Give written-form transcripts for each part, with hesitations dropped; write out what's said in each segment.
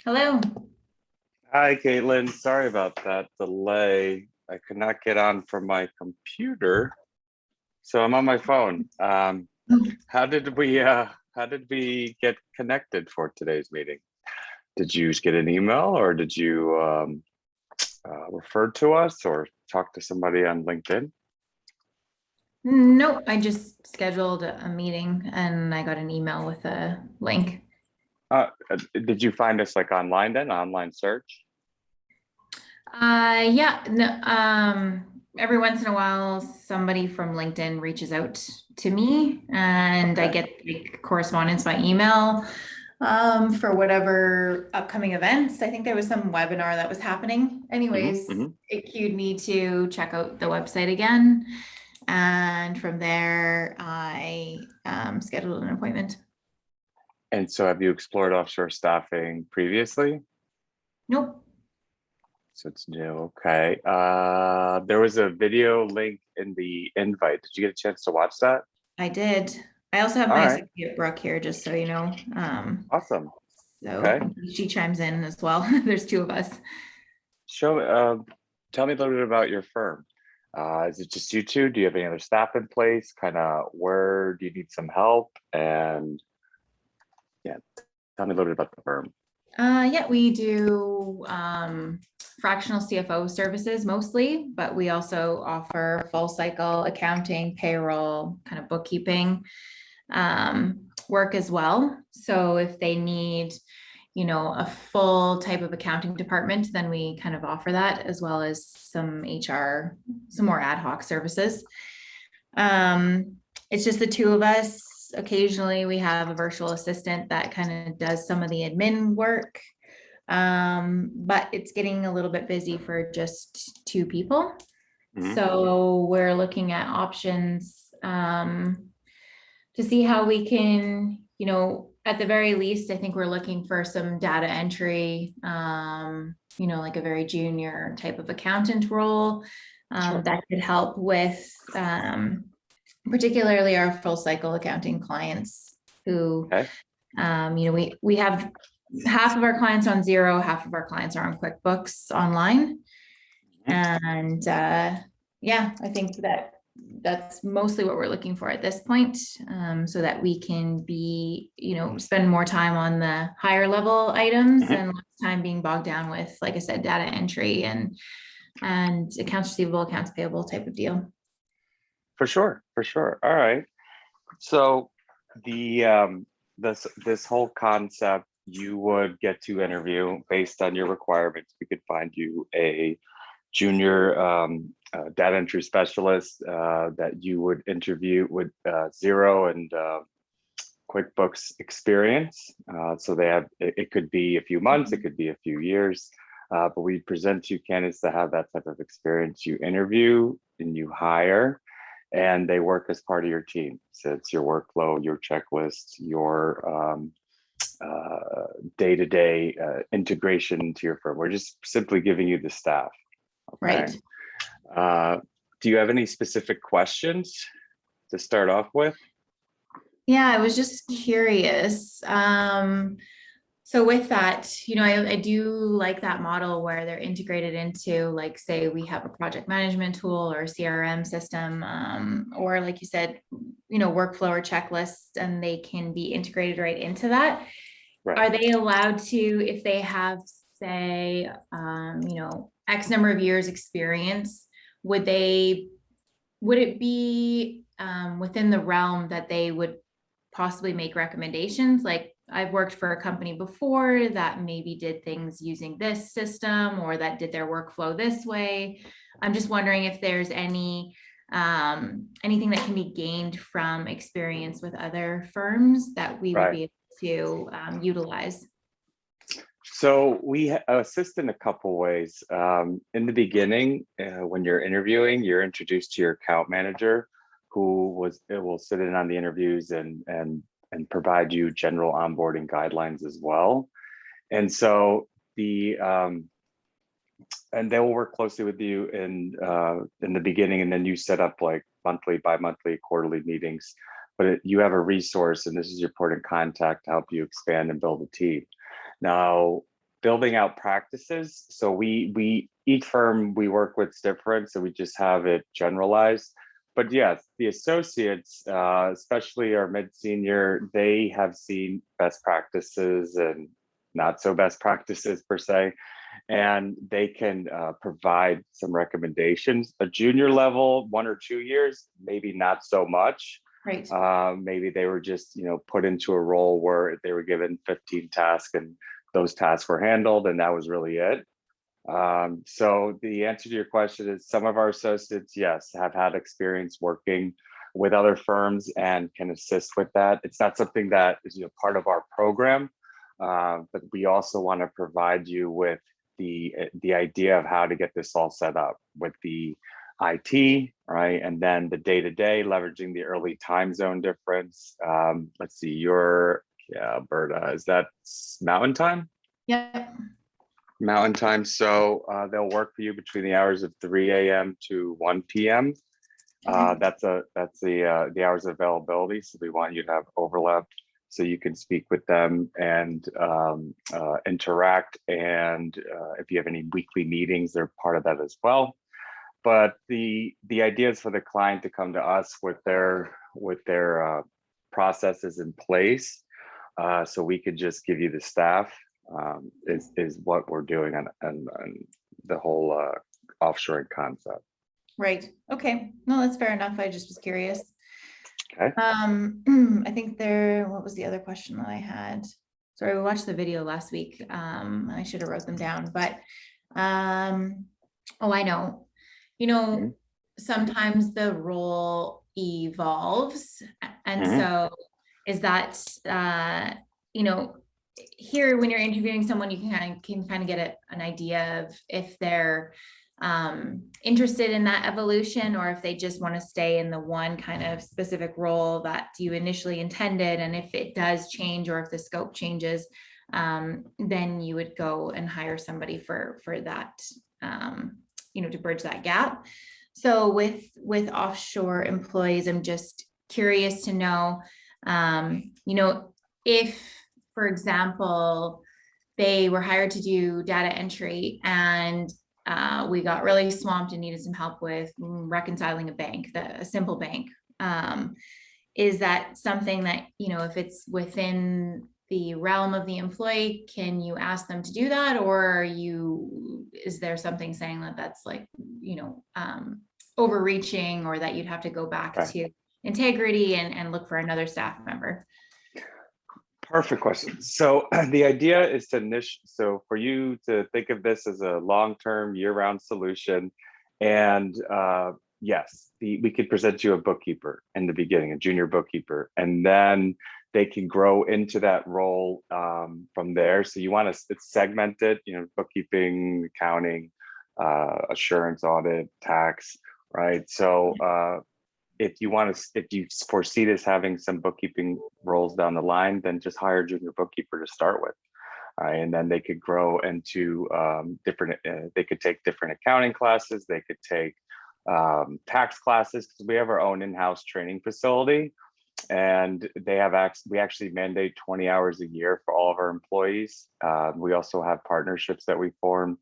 Hello. Hi, Caitlin. Sorry about that delay. I could not get on from my computer, so I'm on my phone. How did we get connected for today's meeting? Did you get an email, or did you refer to us, or talk to somebody on LinkedIn? Nope, I just scheduled a meeting and I got an email with a link. Did you find us like online then, online search? Yeah, no, every once in a while, somebody from LinkedIn reaches out to me and I Okay. get like correspondence by email for whatever upcoming events. I think there was some webinar that was happening. hmm Anyways, hmm it cued me to check out the website again. And from there, I scheduled an appointment. And so, have you explored offshore staffing previously? Nope, So it's new. Okay. There was a video link in the invite. Did you get a chance to watch that? I did. I also have All my right. associate Brooke here, just so you know. Awesome. So Okay. she chimes in as well. There's two of us. Show. Tell me a little bit about your firm. Is it just you two? Do you have any other staff in place? Kind of where do you need some help? And yeah, tell me a little bit about the firm. Yeah, we do fractional CFO services mostly, but we also offer full cycle accounting, payroll, kind of bookkeeping work as well. So if they need, a full type of accounting department, then we kind of offer that as well as some HR, some more ad hoc services. Um, it's just the two of us. Occasionally we have a virtual assistant that kind of does some of the admin work. But it's getting a little bit busy for just two people. Mhm. So we're looking at options to see how we can, at the very least, I think we're looking for some data entry, like a very junior type of accountant role Sure. that could help with particularly our full cycle accounting clients who, Okay. we have half of our clients on Xero, half of our clients are on QuickBooks Online. Mhm. And yeah, I think that's mostly what we're looking for at this point, so that we can be, spend more time on the higher level items Mhm. and less time being bogged down with, like I said, data entry and accounts receivable, accounts payable type of deal. For sure. For sure. All right. So the this whole concept, you would get to interview based on your requirements. We could find you a junior data entry specialist that you would interview with Xero and QuickBooks experience. So they have it could be a few months, it could be a few years, but we present you candidates that have that type of experience. You interview and you hire, and they work as part of your team. So it's your workflow, your checklist, your day-to-day integration into your firm. We're just simply giving you the staff. Okay. Right. Uh, do you have any specific questions to start off with? Yeah, I was just curious. So with that, I do like that model where they're integrated into, like, say we have a project management tool or a CRM system, or like you said, workflow or checklist, and they can be integrated right into that. Right. Are they allowed to, if they have, say, X number of years experience, would they, would it be within the realm that they would possibly make recommendations? Like, I've worked for a company before that maybe did things using this system or that did their workflow this way. I'm just wondering if there's anything that can be gained from experience with other firms that we would Right. be able to utilize. So we assist in a couple ways. In the beginning, when you're interviewing, you're introduced to your account manager, who it will sit in on the interviews and provide you general onboarding guidelines as well. And so the and they will work closely with you in the beginning, and then you set up like monthly, bi-monthly, quarterly meetings. But you have a resource, and this is your point of contact to help you expand and build a team. Now, building out practices. So we each firm we work with is different, so we just have it generalized. But yes, the associates, especially our mid-senior, they have seen best practices and not so best practices per se, and they can provide some recommendations. A junior level, 1 or 2 years, maybe not so much. Right. Maybe they were just, put into a role where they were given 15 tasks and those tasks were handled, and that was really it. So the answer to your question is some of our associates, yes, have had experience working with other firms and can assist with that. It's not something that is part of our program, but we also want to provide you with the idea of how to get this all set up with the IT, right? And then the day-to-day, leveraging the early time zone difference. Let's see, Alberta, is that Mountain Time? Yep. Mountain Time. So they'll work for you between the hours of 3 a.m. to 1 p.m. That's the hours of availability. So we want you to have overlap so you can speak with them and interact. And if you have any weekly meetings, they're part of that as well. But the idea is for the client to come to us with their processes in place, so we could just give you the staff. Is what we're doing on the whole offshoring concept. Right. Okay. No, that's fair enough. I just was curious. Okay. I think what was the other question that I had? Sorry, we watched the video last week. I should have wrote them down, but oh, I know. Mhm. Sometimes the role evolves. And Mhm. so is that, here when you're interviewing someone, you can kind of get an idea of if they're interested in that evolution or if they just want to stay in the one kind of specific role that you initially intended. And if it does change or if the scope changes, then you would go and hire somebody for that, to bridge that gap. So with offshore employees, I'm just curious to know, if, for example, they were hired to do data entry and we got really swamped and needed some help with reconciling a simple bank. Is that something that, if it's within the realm of the employee, can you ask them to do that? Or is there something saying that that's like, overreaching, or that you'd have to go back to integrity and look for another staff member? Perfect question. So the idea is so for you to think of this as a long-term, year-round solution, and yes, we could present you a bookkeeper in the beginning, a junior bookkeeper, and then they can grow into that role from there. So you want to segment it, bookkeeping, accounting, assurance, audit, tax, right? So if you foresee this having some bookkeeping roles down the line, then just hire a junior bookkeeper to start with. And then they could grow into they could take different accounting classes, they could take tax classes, because we have our own in-house training facility. And we actually mandate 20 hours a year for all of our employees. We also have partnerships that we form,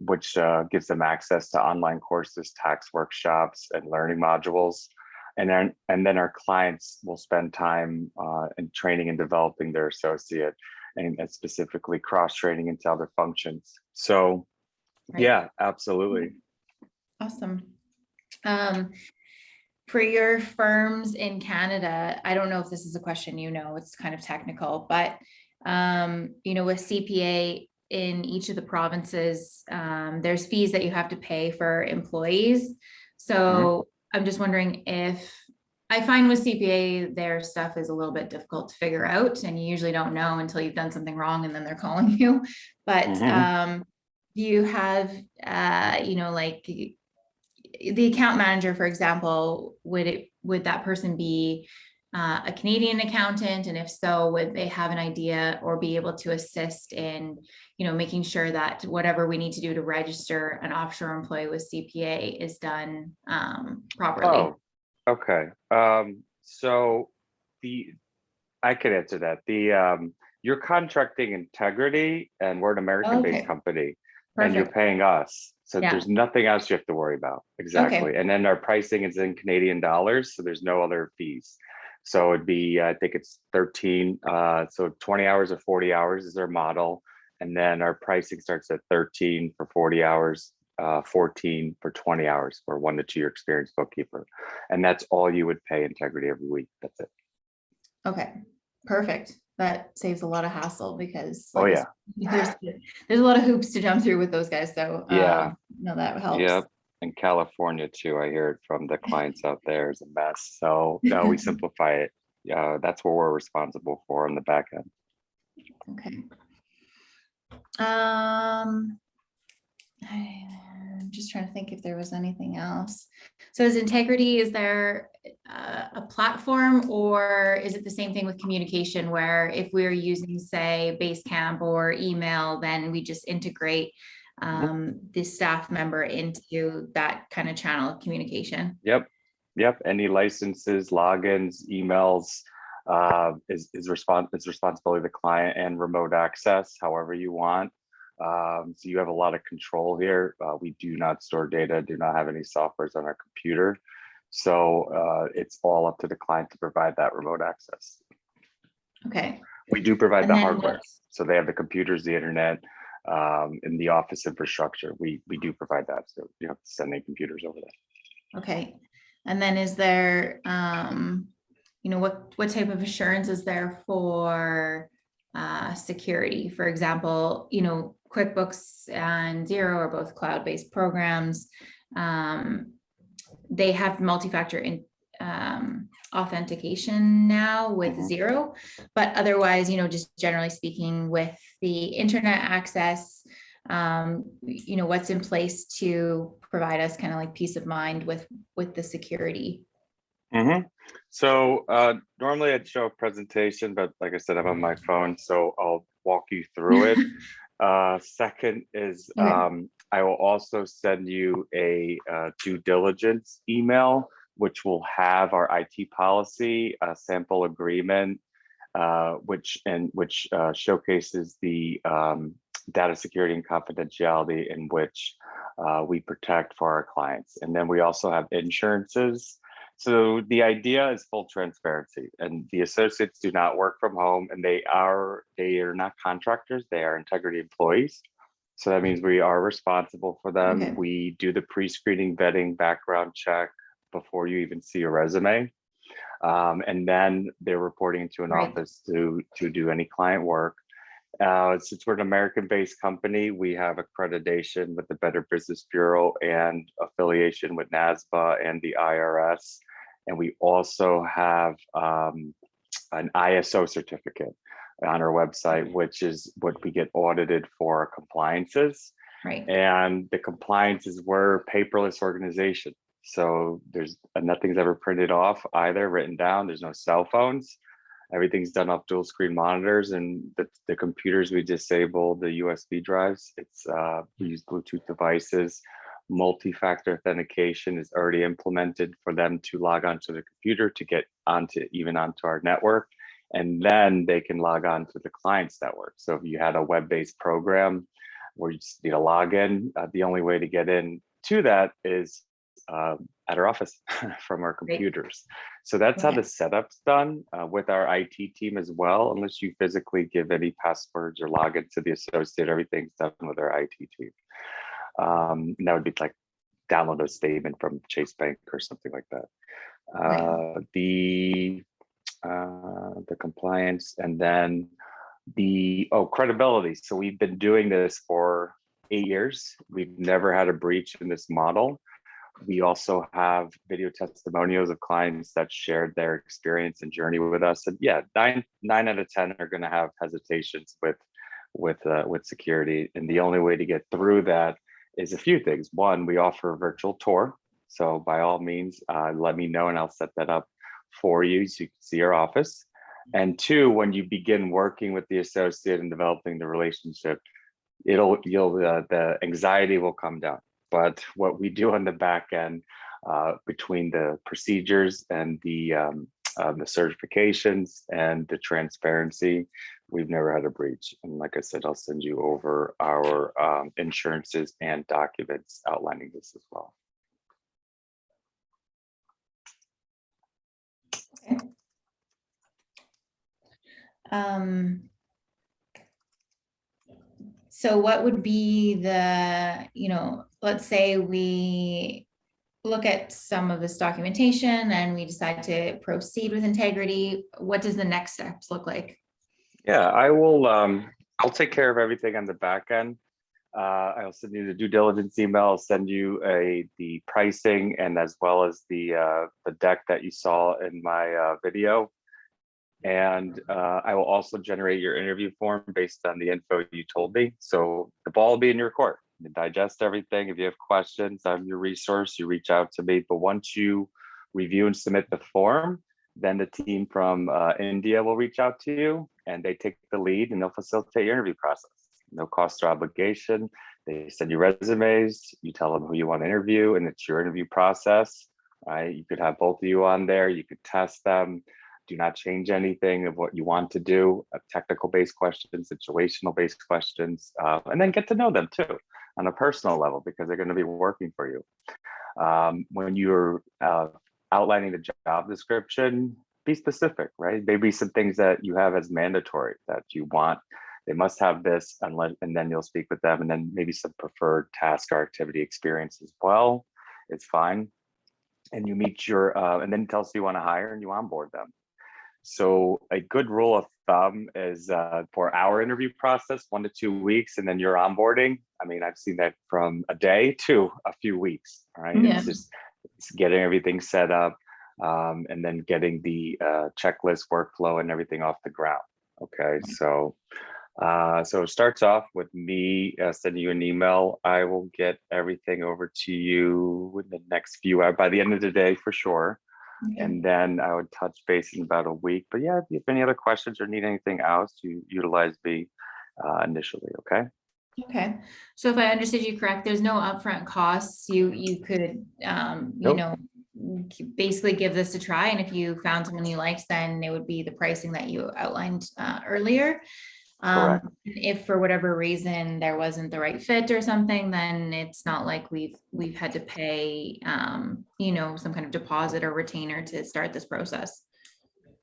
which gives them access to online courses, tax workshops, and learning modules. And then our clients will spend time in training and developing their associate, and specifically cross-training into other functions. So Right. Yeah, absolutely. Awesome. For your firms in Canada, I don't know if this is a question, it's kind of technical, but, with CPA in each of the provinces, there's fees that you have to pay for employees. So I'm just wondering if, I find with CPA, their stuff is a little bit difficult to figure out, and you usually don't know until you've done something wrong and then they're calling you. But do you have, like the account manager, for example, would that person be a Canadian accountant? And if so, would they have an idea or be able to assist in, making sure that whatever we need to do to register an offshore employee with CPA is done properly? Oh, okay. So I could answer that. you're contracting Integrity, and we're an American-based Okay, company, and you're perfect. paying us. So Yeah, there's nothing else you have to worry about. Exactly. okay, And then our pricing is in Canadian dollars, so there's no other fees. So it'd be, I think it's 13, so 20 hours or 40 hours is our model. And then our pricing starts at 13 for 40 hours, 14 for 20 hours for 1 to 2 year experienced bookkeeper. And that's all you would pay Integrity every week. That's it. okay, perfect. That saves a lot of hassle because Oh like yeah. there's a lot of hoops to jump through with those guys. So Yeah. no, that helps. Yep. In California too, I hear it from the clients out there is a mess. So no, we simplify it. Yeah, that's what we're responsible for on the back end. Okay. Um, I'm just trying to think if there was anything else. So is Integrity, is there a platform, or is it the same thing with communication where if we're using, say, Basecamp or email, then we just integrate the staff member into that kind of channel of communication? Yep. Yep. Any licenses, logins, emails, is responsibility of the client, and remote access, however you want. So you have a lot of control here. We do not store data, do not have any softwares on our computer. So it's all up to the client to provide that remote access. Okay. We do provide And the then hardware. So they have the computers, the internet, and the office infrastructure. We do provide that. So you have to send any computers over there. okay. And then is there, what type of assurance is there for security? For example, QuickBooks and Xero are both cloud-based programs. They have multi-factor authentication now with Xero, but otherwise, just generally speaking, with the internet access, what's in place to provide us kind of like peace of mind with the security. So normally I'd show a presentation, but like I said, I'm on my phone, so I'll walk you through it. Second is Okay. I will also send you a due diligence email, which will have our IT policy, a sample agreement, which showcases the data security and confidentiality in which we protect for our clients. And then we also have insurances. So the idea is full transparency, and the associates do not work from home, and they are not contractors, they are Integrity employees. So that means we are responsible for them. Okay. We do the pre-screening, vetting, background check before you even see a resume. And then they're reporting to an Right. office to do any client work. Since we're an American-based company, we have accreditation with the Better Business Bureau and affiliation with NASBA and the IRS. And we also have an ISO certificate on our website, which is what we get audited for our compliances. Right. And the compliances were paperless organization. So nothing's ever printed off either, written down. There's no cell phones. Everything's done off dual screen monitors, and the computers we disable the USB drives. We use Bluetooth devices. Multi-factor authentication is already implemented for them to log onto the computer to get onto our network, and then they can log on to the client's network. So if you had a web-based program where you just need a login, the only way to get in to that is at our office from our computers. So that's how the setup's done with our IT team as well. Unless you physically give any passwords or login to the associate, everything's done with our IT team. And that would be like download a statement from Chase Bank or something like that. The compliance, and then the credibility. So we've been doing this for 8 years. We've never had a breach in this model. We also have video testimonials of clients that shared their experience and journey with us. And yeah, nine out of 10 are going to have hesitations with security. And the only way to get through that is a few things. One, we offer a virtual tour. So by all means, let me know and I'll set that up for you so you can see our office. And two, when you begin working with the associate and developing the relationship, the anxiety will come down. But what we do on the back end, between the procedures and the certifications and the transparency, we've never had a breach. And like I said, I'll send you over our insurances and documents outlining this as well. Okay. So what would be the, let's say we look at some of this documentation and we decide to proceed with integrity. What does the next steps look like? Yeah, I will. I'll take care of everything on the back end. I'll send you the due diligence email. I'll send you the pricing and as well as the deck that you saw in my video. And I will also generate your interview form based on the info you told me. So the ball will be in your court. You digest everything. If you have questions, I'm your resource. You reach out to me. But once you review and submit the form, then the team from India will reach out to you and they take the lead and they'll facilitate your interview process. No cost or obligation. They send you resumes. You tell them who you want to interview and it's your interview process. Right? You could have both of you on there. You could test them. Do not change anything of what you want to do, technical based questions, situational based questions, and then get to know them too on a personal level because they're going to be working for you. When you're outlining the job description, be specific, right? Maybe some things that you have as mandatory that you want. They must have this, and then you'll speak with them, and then maybe some preferred task or activity experience as well. It's fine. And you meet your, and then tell us who you want to hire and you onboard them. So a good rule of thumb is for our interview process, 1 to 2 weeks, and then you're onboarding. I mean, I've seen that from a day to a few weeks, right? Yeah. It's getting everything set up and then getting the checklist workflow and everything off the ground. Okay, so it starts off with me sending you an email. I will get everything over to you in the next few hours, by the end of the day for sure. Okay. And then I would touch base in about a week. But yeah, if you have any other questions or need anything else, you utilize me initially, okay? Okay. So if I understood you correct, there's no upfront costs. You could, Nope. basically give this a try. And if you found someone you liked, then it would be the pricing that you outlined earlier. Correct. If for whatever reason there wasn't the right fit or something, then it's not like we've had to pay, some kind of deposit or retainer to start this process.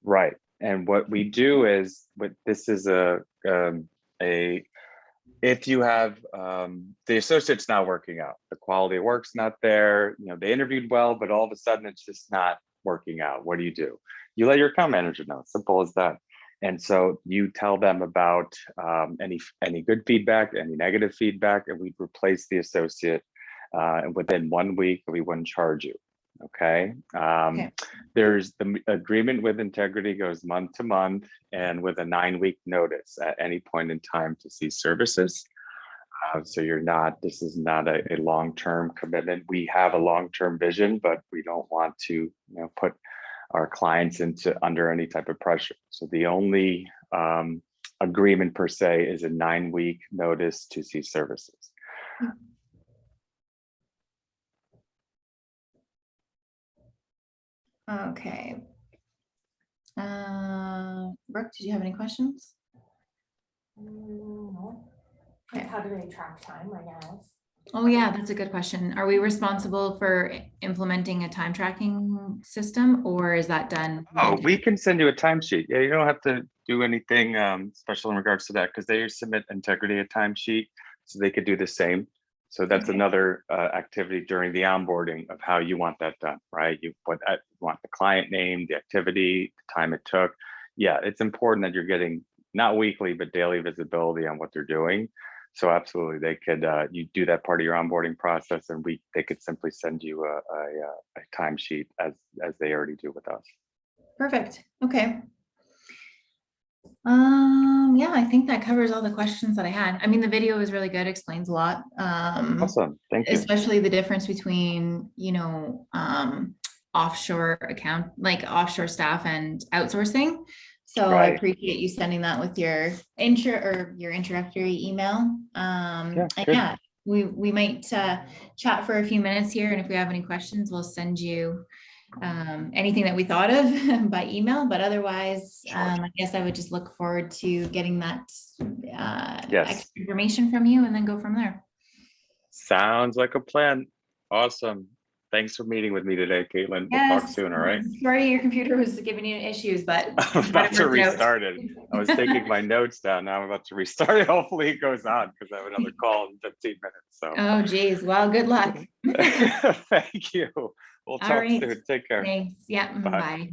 Right. And what we do is, this is if you have the associate's not working out, the quality of work's not there, they interviewed well, but all of a sudden it's just not working out. What do? You let your account manager know. Simple as that. And so you tell them about any good feedback, any negative feedback, and we'd replace the associate and within 1 week, we wouldn't charge you. Okay. Okay. There's the agreement with integrity goes month to month and with a 9-week notice at any point in time to cease services. So this is not a long-term commitment. We have a long-term vision, but we don't want to put our clients under any type of pressure. So the only agreement per se is a 9-week notice to cease services. Okay. Brooke, did you have any questions? No. Okay. How do they track time, I guess? Oh yeah, that's a good question. Are we responsible for implementing a time tracking system or is that done? Oh, we can send you a timesheet. Yeah, you don't have to do anything special in regards to that because they submit integrity a timesheet, so they could do the same. So that's Okay. another activity during the onboarding of how you want that done, right? You want the client name, the activity, the time it took. Yeah, it's important that you're getting not weekly, but daily visibility on what they're doing. So absolutely, they could, you do that part of your onboarding process and they could simply send you a timesheet as they already do with us. Perfect. Okay. Yeah, I think that covers all the questions that I had. I mean, the video is really good, explains a lot. Awesome, thank you. Especially the difference between, offshore staff and outsourcing. So I Right. appreciate you sending that with your introductory email. Yeah, And good. yeah, we might chat for a few minutes here. And if we have any questions, we'll send you anything that we thought of by email, but otherwise, Sure. I guess I would just look forward to getting that Yes. extra information from you and then go from there. Sounds like a plan. Awesome. Thanks for meeting with me today, Caitlin. We'll talk Yes, soon, all right? sorry your computer was giving you issues, but I'm about to it worked out. restart it. I was taking my notes down. Now I'm about to restart it. Hopefully it goes on because I have another call in 15 minutes. So Oh, geez. Well, good luck. thank you. We'll All talk right. soon. Take care. Thanks. Yeah. Bye. Bye.